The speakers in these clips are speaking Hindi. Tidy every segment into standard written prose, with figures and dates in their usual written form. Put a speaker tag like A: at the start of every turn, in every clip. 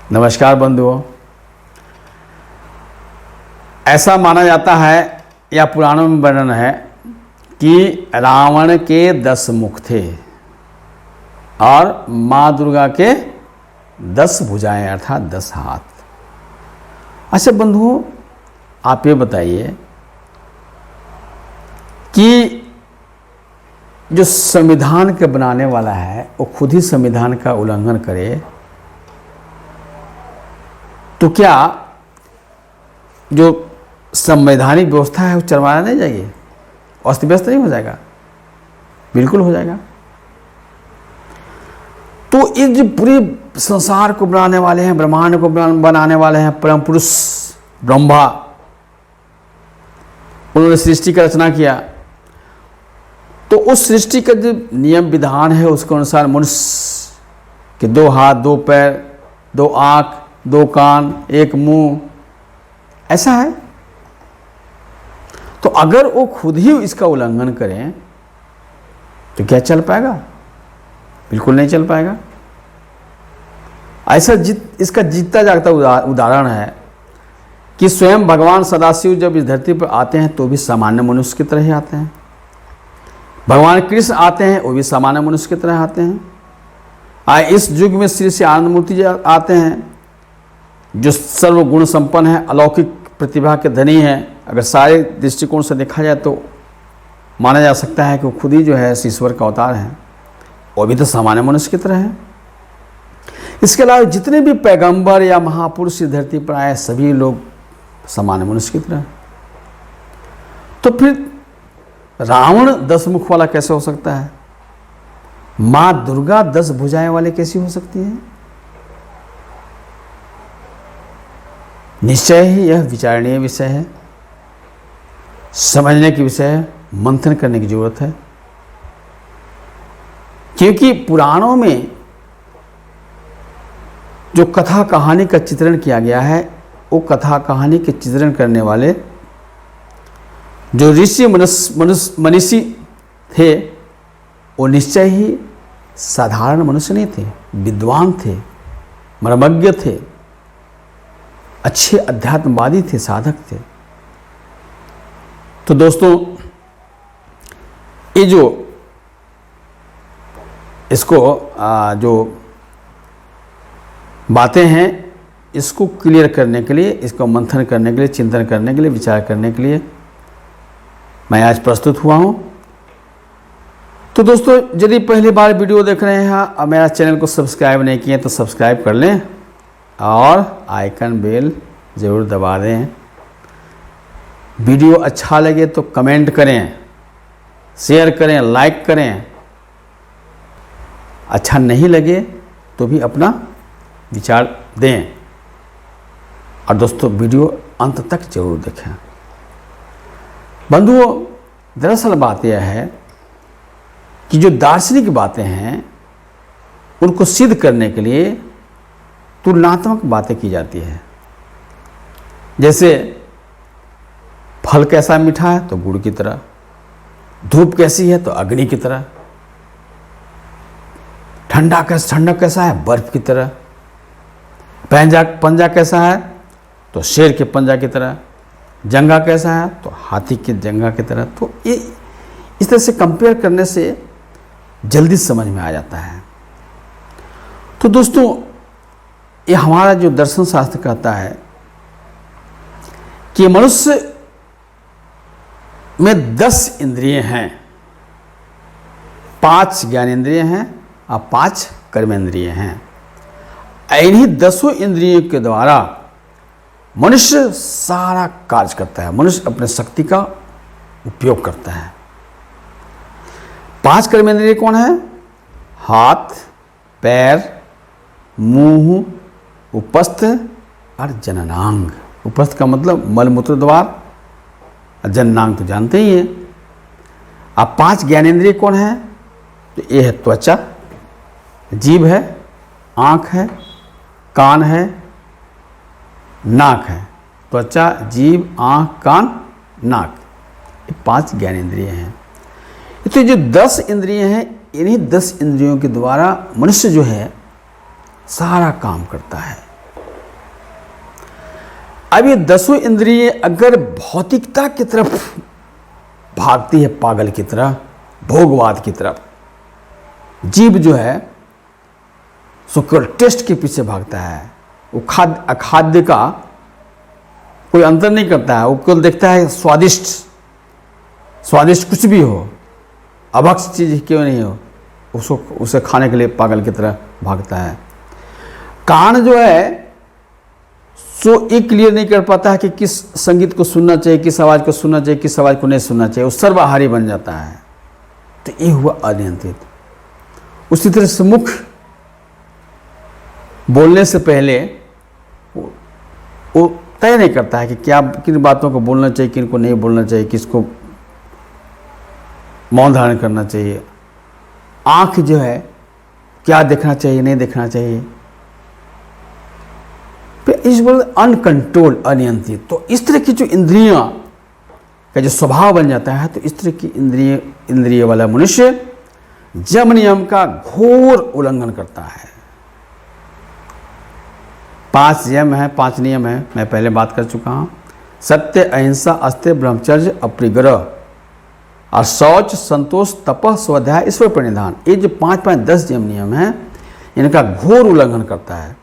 A: नमस्कार बंधुओं। ऐसा माना जाता है या पुराणों में वर्णन है कि रावण के 10 मुख थे और माँ दुर्गा के 10 भुजाएं अर्थात 10 हाथ। अच्छा बंधुओं, आप ये बताइए कि जो संविधान के बनाने वाला है वो खुद ही संविधान का उल्लंघन करे तो क्या जो संवैधानिक व्यवस्था है वो चरमरा नहीं जाएगी, अस्त व्यस्त नहीं हो जाएगा? बिल्कुल हो जाएगा। तो इस जो पूरे संसार को बनाने वाले हैं, ब्रह्मांड को बनाने वाले हैं परम पुरुष ब्रह्मा, उन्होंने सृष्टि का रचना किया। तो उस सृष्टि का जो नियम विधान है उसके अनुसार मनुष्य के 2 हाथ, 2 पैर, 2 आँख, 2 कान, 1 मुंह, ऐसा है। तो अगर वो खुद ही इसका उल्लंघन करें तो क्या चल पाएगा? बिल्कुल नहीं चल पाएगा। ऐसा इसका जीता जागता उदाहरण है कि स्वयं भगवान सदाशिव जब इस धरती पर आते हैं तो भी सामान्य मनुष्य की तरह ही आते हैं। भगवान कृष्ण आते हैं वो भी सामान्य मनुष्य की तरह आते हैं। इस युग में श्री श्री आनंद मूर्ति जी आते हैं जो सर्वगुण संपन्न है, अलौकिक प्रतिभा के धनी हैं। अगर सारे दृष्टिकोण से देखा जाए तो माना जा सकता है कि वो खुद ही जो है ईश्वर का अवतार हैं, वो भी तो सामान्य मनुष्य की तरह है। इसके अलावा जितने भी पैगंबर या महापुरुष इस धरती पर आए सभी लोग सामान्य मनुष्य की तरह। तो फिर रावण 10 मुख वाला कैसे हो सकता है? माँ दुर्गा 10 भुजाएं वाले कैसी हो सकती है? निश्चय ही यह विचारणीय विषय है, समझने की विषय है, मंथन करने की जरूरत है। क्योंकि पुराणों में जो कथा कहानी का चित्रण किया गया है वो कथा कहानी के चित्रण करने वाले जो ऋषि मनीषी थे वो निश्चय ही साधारण मनुष्य नहीं थे, विद्वान थे, मर्मज्ञ थे, अच्छे अध्यात्मवादी थे, साधक थे। तो दोस्तों ये जो इसको जो बातें हैं इसको क्लियर करने के लिए, इसको मंथन करने के लिए, चिंतन करने के लिए, विचार करने के लिए मैं आज प्रस्तुत हुआ हूँ। तो दोस्तों यदि पहली बार वीडियो देख रहे हैं और मेरा चैनल को सब्सक्राइब नहीं किए तो सब्सक्राइब कर लें और आइकन बेल ज़रूर दबा दें। वीडियो अच्छा लगे तो कमेंट करें, शेयर करें, लाइक करें। अच्छा नहीं लगे तो भी अपना विचार दें। और दोस्तों वीडियो अंत तक जरूर देखें। बंधुओं, दरअसल बात यह है कि जो दार्शनिक बातें हैं उनको सिद्ध करने के लिए तुलनात्मक बातें की जाती है। जैसे फल कैसा मीठा है तो गुड़ की तरह, धूप कैसी है तो अग्नि की तरह, ठंडक कैसा है बर्फ की तरह, पंजा कैसा है तो शेर के पंजा की तरह, जंगा कैसा है तो हाथी के जंगा की तरह। तो ये इस तरह से कंपेयर करने से जल्दी समझ में आ जाता है। तो दोस्तों ये हमारा जो दर्शन शास्त्र कहता है कि मनुष्य में 10 इंद्रिय हैं, 5 ज्ञानेंद्रिय हैं और 5 कर्मेंद्रिय हैं। इन्हीं 10 इंद्रियों के द्वारा मनुष्य सारा कार्य करता है, मनुष्य अपने शक्ति का उपयोग करता है। 5 कर्मेंद्रिय कौन है? हाथ, पैर, मुंह, उपस्थ और जननांग। उपस्थ का मतलब मलमूत्र द्वार, जननांग तो जानते ही हैं। अब 5 ज्ञानेंद्रिय कौन है? तो ये है त्वचा, जीभ है, आँख है, कान है, नाक है। त्वचा, जीभ, आँख, कान, नाक, ये 5 ज्ञानेंद्रिय हैं। तो जो 10 इंद्रिय हैं इन्हीं 10 इंद्रियों के द्वारा मनुष्य जो है सारा काम करता है। अब ये 10 इंद्रिय अगर भौतिकता की तरफ भागती है, पागल की तरह, भोगवाद की तरफ, जीव जो है सो केवल टेस्ट के पीछे भागता है। वो खाद्य अखाद्य का कोई अंतर नहीं करता है, वो केवल देखता है स्वादिष्ट, स्वादिष्ट कुछ भी हो, अभक्ष चीज क्यों नहीं हो, उसको उसे खाने के लिए पागल की तरह भागता है। कान जो है सो ये क्लियर नहीं कर पाता है कि किस संगीत को सुनना चाहिए, किस आवाज को सुनना चाहिए, किस आवाज को नहीं सुनना चाहिए, वो सर्वाहारी बन जाता है। तो ये हुआ अनियंत्रित। उसी तरह से मुख बोलने से पहले वो तय नहीं करता है कि क्या किन बातों को बोलना चाहिए, किन को नहीं बोलना चाहिए, किसको मौन धारण करना चाहिए। आंख जो है क्या देखना चाहिए, नहीं देखना चाहिए, इस बोल अनकंट्रोल, अनियंत्रित। तो इस तरह की जो इंद्रियां का जो स्वभाव बन जाता है, तो इस तरह की इंद्रिय वाला मनुष्य यम नियम का घोर उल्लंघन करता है। 5 यम है, 5 नियम है, मैं पहले बात कर चुका हूं। सत्य, अहिंसा, अस्त्य, ब्रह्मचर्य, अपरिग्रह और शौच, संतोष, तपः, स्वाध्याय, ईश्वर प्रणिधान, ये जो 5-5, 10 यम नियम है, इनका घोर उल्लंघन करता है।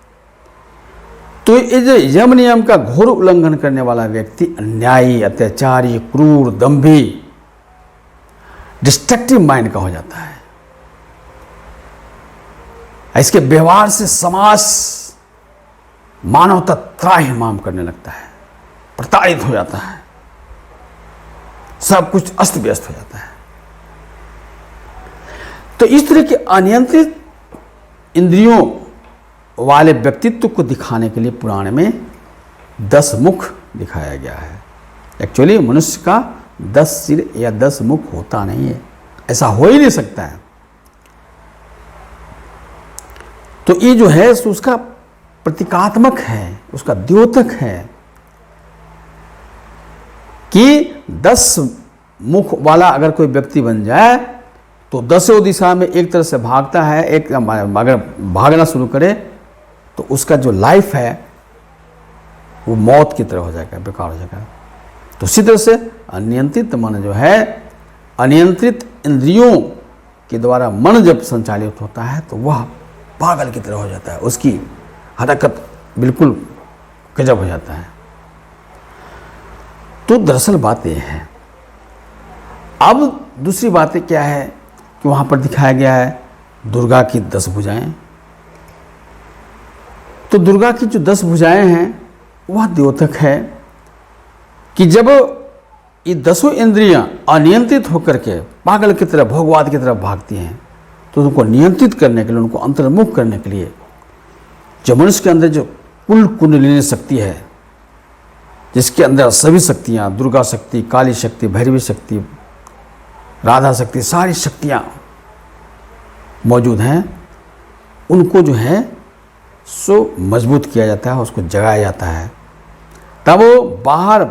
A: तो ये जो यम नियम का घोर उल्लंघन करने वाला व्यक्ति अन्यायी, अत्याचारी, क्रूर, दंभी, डिस्ट्रक्टिव माइंड का हो जाता है। इसके व्यवहार से समाज, मानवता त्राहिमाम करने लगता है, प्रताड़ित हो जाता है, सब कुछ अस्त व्यस्त हो जाता है। तो इस तरह के अनियंत्रित इंद्रियों वाले व्यक्तित्व को दिखाने के लिए पुराण में 10 मुख दिखाया गया है। एक्चुअली मनुष्य का 10 सिर या 10 मुख होता नहीं है, ऐसा हो ही नहीं सकता है। तो ये जो है उसका प्रतीकात्मक है, उसका द्योतक है कि 10 मुख वाला अगर कोई व्यक्ति बन जाए तो 10 दिशा में एक तरह से भागता है। एक अगर भागना शुरू करे तो उसका जो लाइफ है वो मौत की तरह हो जाएगा, बेकार हो जाएगा। तो इसी तरह से अनियंत्रित मन जो है, अनियंत्रित इंद्रियों के द्वारा मन जब संचालित होता है तो वह पागल की तरह हो जाता है, उसकी हरकत बिल्कुल गजब हो जाता है। तो दरअसल बात यह है। अब दूसरी बात क्या है कि वहाँ पर दिखाया गया है दुर्गा की 10 भुजाएं। तो दुर्गा की जो 10 भुजाएं हैं वह द्योतक है कि जब ये 10 इंद्रियां अनियंत्रित होकर के पागल की तरह, भोगवाद की तरफ भागती हैं, तो उनको नियंत्रित करने के लिए, उनको अंतर्मुख करने के लिए जो मनुष्य के अंदर जो कुल कुंडलिनी शक्ति है, जिसके अंदर सभी शक्तियाँ, दुर्गा शक्ति, काली शक्ति, भैरवी शक्ति, राधा शक्ति, सारी शक्तियाँ मौजूद हैं, उनको जो है सो मजबूत किया जाता है, उसको जगाया जाता है। तब वो बाहर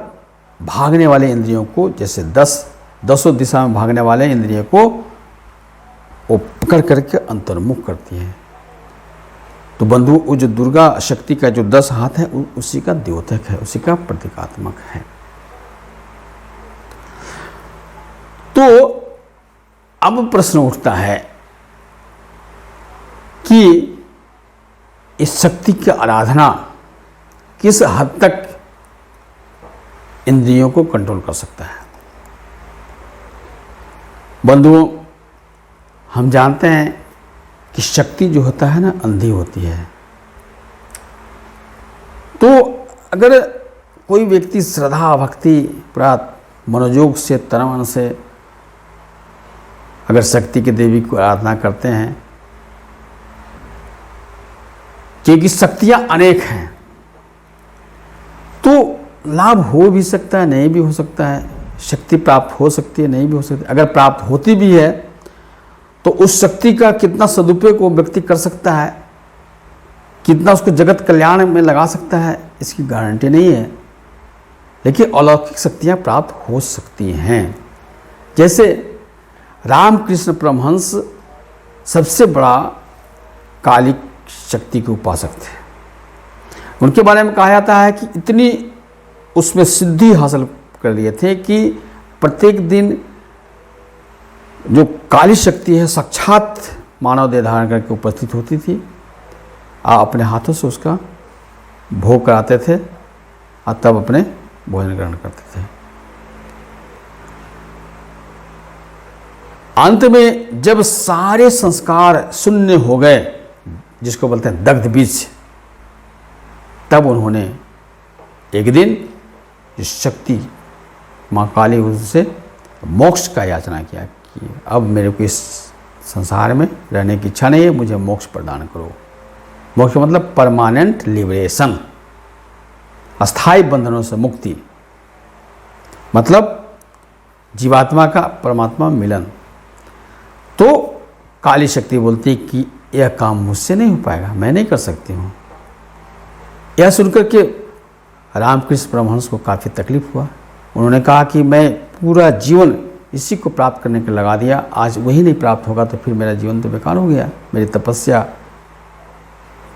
A: भागने वाले इंद्रियों को, जैसे 10 दिशा में भागने वाले इंद्रियों को वो पकड़ करके अंतर्मुख करती हैं। तो बंधु, वो जो दुर्गा शक्ति का जो 10 हाथ है उसी का द्योतक है, उसी का प्रतीकात्मक है। तो अब प्रश्न उठता है कि इस शक्ति की आराधना किस हद तक इंद्रियों को कंट्रोल कर सकता है। बंधुओं, हम जानते हैं कि शक्ति जो होता है ना, अंधी होती है। तो अगर कोई व्यक्ति श्रद्धा, भक्ति, पूरा मनोयोग से, तन मन से अगर शक्ति की देवी को आराधना करते हैं, क्योंकि शक्तियां अनेक हैं, तो लाभ हो भी सकता है, नहीं भी हो सकता है। शक्ति प्राप्त हो सकती है, नहीं भी हो सकती। अगर प्राप्त होती भी है तो उस शक्ति का कितना सदुपयोग वो व्यक्ति कर सकता है, कितना उसको जगत कल्याण में लगा सकता है, इसकी गारंटी नहीं है। लेकिन अलौकिक शक्तियाँ प्राप्त हो सकती हैं। जैसे रामकृष्ण परमहंस सबसे बड़ा कालिक शक्ति के उपासक थे। उनके बारे में कहा जाता है कि इतनी उसमें सिद्धि हासिल कर लिए थे कि प्रत्येक दिन जो काली शक्ति है साक्षात मानव देह धारण करके उपस्थित होती थी, आप अपने हाथों से उसका भोग कराते थे और तब अपने भोजन ग्रहण करते थे। अंत में जब सारे संस्कार शून्य हो गए, जिसको बोलते हैं दग्ध बीज, तब उन्होंने एक दिन जो शक्ति माँ काली उनसे मोक्ष का याचना किया कि अब मेरे को इस संसार में रहने की इच्छा नहीं है, मुझे मोक्ष प्रदान करो। मोक्ष मतलब परमानेंट लिबरेशन, अस्थायी बंधनों से मुक्ति, मतलब जीवात्मा का परमात्मा मिलन। तो काली शक्ति बोलती कि यह काम मुझसे नहीं हो पाएगा, मैं नहीं कर सकती हूँ। यह सुनकर के रामकृष्ण परमहंस को काफ़ी तकलीफ हुआ। उन्होंने कहा कि मैं पूरा जीवन इसी को प्राप्त करने के लगा दिया, आज वही नहीं प्राप्त होगा तो फिर मेरा जीवन तो बेकार हो गया, मेरी तपस्या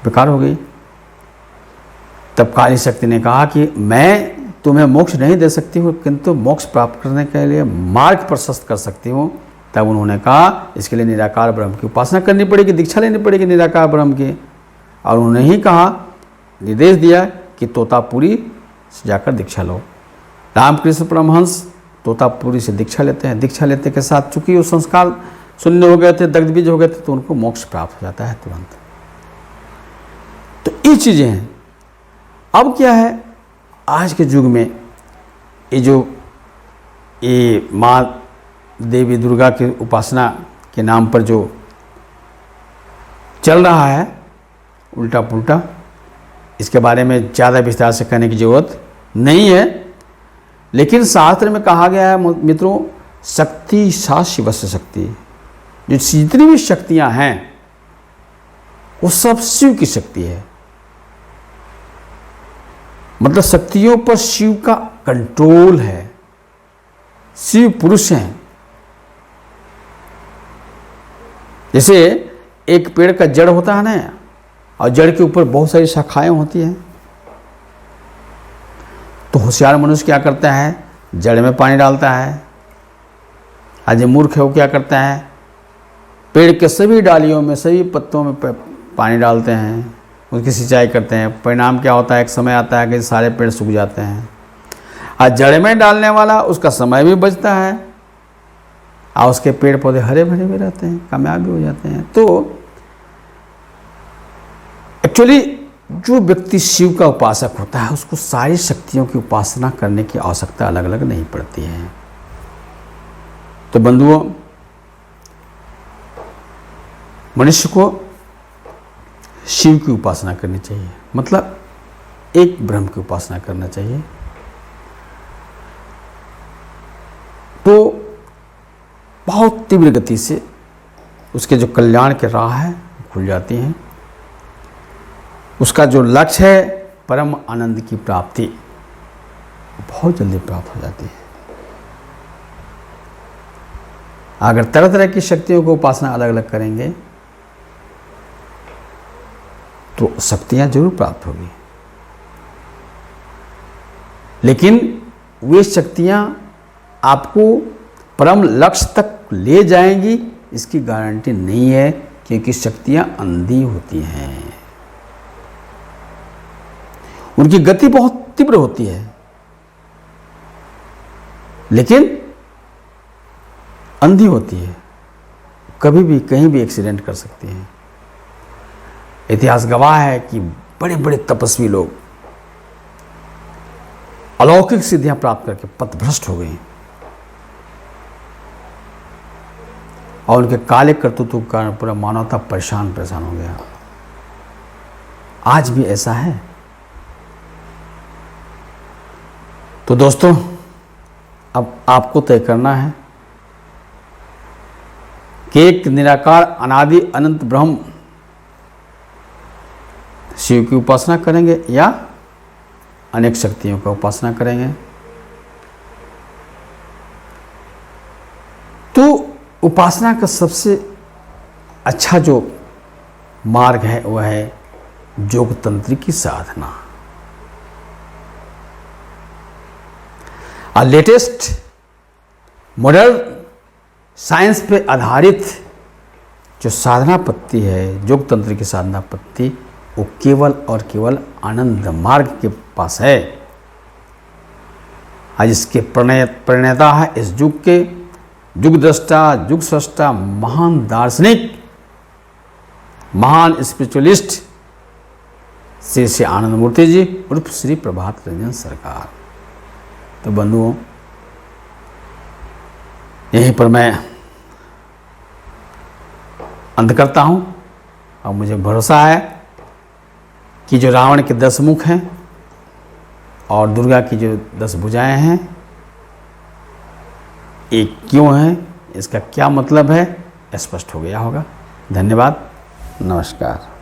A: बेकार हो गई। तब काली शक्ति ने कहा कि मैं तुम्हें मोक्ष नहीं दे सकती हूँ, किंतु मोक्ष प्राप्त करने के लिए मार्ग प्रशस्त कर सकती हूँ। तब उन्होंने कहा इसके लिए निराकार ब्रह्म की उपासना करनी पड़ेगी, दीक्षा लेनी पड़ेगी निराकार ब्रह्म की। और उन्होंने ही कहा, निर्देश दिया कि तोतापुरी से जाकर दीक्षा लो। रामकृष्ण परमहंस तोतापुरी से दीक्षा लेते हैं। दीक्षा लेते के साथ चूंकि वो संस्कार शून्य हो गए थे, दग्ध बीज हो गए थे, तो उनको मोक्ष प्राप्त हो जाता है तुरंत। तो ये चीज़ें हैं। अब क्या है, आज के युग में ये जो ये माँ देवी दुर्गा की उपासना के नाम पर जो चल रहा है उल्टा पुल्टा, इसके बारे में ज़्यादा विस्तार से कहने की ज़रूरत नहीं है। लेकिन शास्त्र में कहा गया है मित्रों, शक्ति सा शिवस्य शक्ति, जो जितनी भी शक्तियाँ हैं वो सब शिव की शक्ति है। मतलब शक्तियों पर शिव का कंट्रोल है, शिव पुरुष हैं। जैसे एक पेड़ का जड़ होता है ना, और जड़ के ऊपर बहुत सारी शाखाएं होती हैं, तो होशियार मनुष्य क्या करता है, जड़ में पानी डालता है। आज मूर्ख है वो क्या करता है, पेड़ के सभी डालियों में सभी पत्तों में पानी डालते हैं, उसकी सिंचाई करते हैं। परिणाम क्या होता है, एक समय आता है कि सारे पेड़ सूख जाते हैं। और जड़ में डालने वाला उसका समय भी बचता है और उसके पेड़ पौधे हरे भरे भी रहते हैं, कामयाब भी हो जाते हैं। तो एक्चुअली जो व्यक्ति शिव का उपासक होता है उसको सारी शक्तियों की उपासना करने की आवश्यकता अलग अलग नहीं पड़ती है। तो बंधुओं, मनुष्य को शिव की उपासना करनी चाहिए, मतलब एक ब्रह्म की उपासना करना चाहिए। तो बहुत तीव्र गति से उसके जो कल्याण के राह है खुल जाती हैं। उसका जो लक्ष्य है परम आनंद की प्राप्ति, बहुत जल्दी प्राप्त हो जाती है। अगर तरह तरह की शक्तियों को उपासना अलग अलग करेंगे तो शक्तियां जरूर प्राप्त होगी, लेकिन वे शक्तियां आपको परम लक्ष्य तक ले जाएंगी इसकी गारंटी नहीं है, क्योंकि शक्तियां अंधी होती हैं, उनकी गति बहुत तीव्र होती है, लेकिन अंधी होती है, कभी भी कहीं भी एक्सीडेंट कर सकती हैं। इतिहास गवाह है कि बड़े बड़े तपस्वी लोग अलौकिक सिद्धियां प्राप्त करके पथभ्रष्ट हो गए और उनके काले करतूतों के कारण पूरा मानवता परेशान हो गया। आज भी ऐसा है। तो दोस्तों, अब आपको तय करना है कि एक निराकार अनादि अनंत ब्रह्म शिव की उपासना करेंगे या अनेक शक्तियों का उपासना करेंगे। तो उपासना का सबसे अच्छा जो मार्ग है वह है योग तंत्र की साधना। लेटेस्ट मॉडर्न साइंस पे आधारित जो साधना पद्धति है, योग तंत्र की साधना पद्धति, वो केवल और केवल आनंद मार्ग के पास है। आज इसके प्रणेता है इस युग के युग दृष्टा, युग स्रष्टा, महान दार्शनिक, महान स्पिरिचुअलिस्ट श्री आनंद मूर्ति जी उर्फ श्री प्रभात रंजन सरकार। तो बंधुओं, यहीं पर मैं अंत करता हूँ और मुझे भरोसा है कि जो रावण के 10 मुख हैं और दुर्गा की जो 10 भुजाएं हैं, एक क्यों है, इसका क्या मतलब है, स्पष्ट हो गया होगा। धन्यवाद, नमस्कार।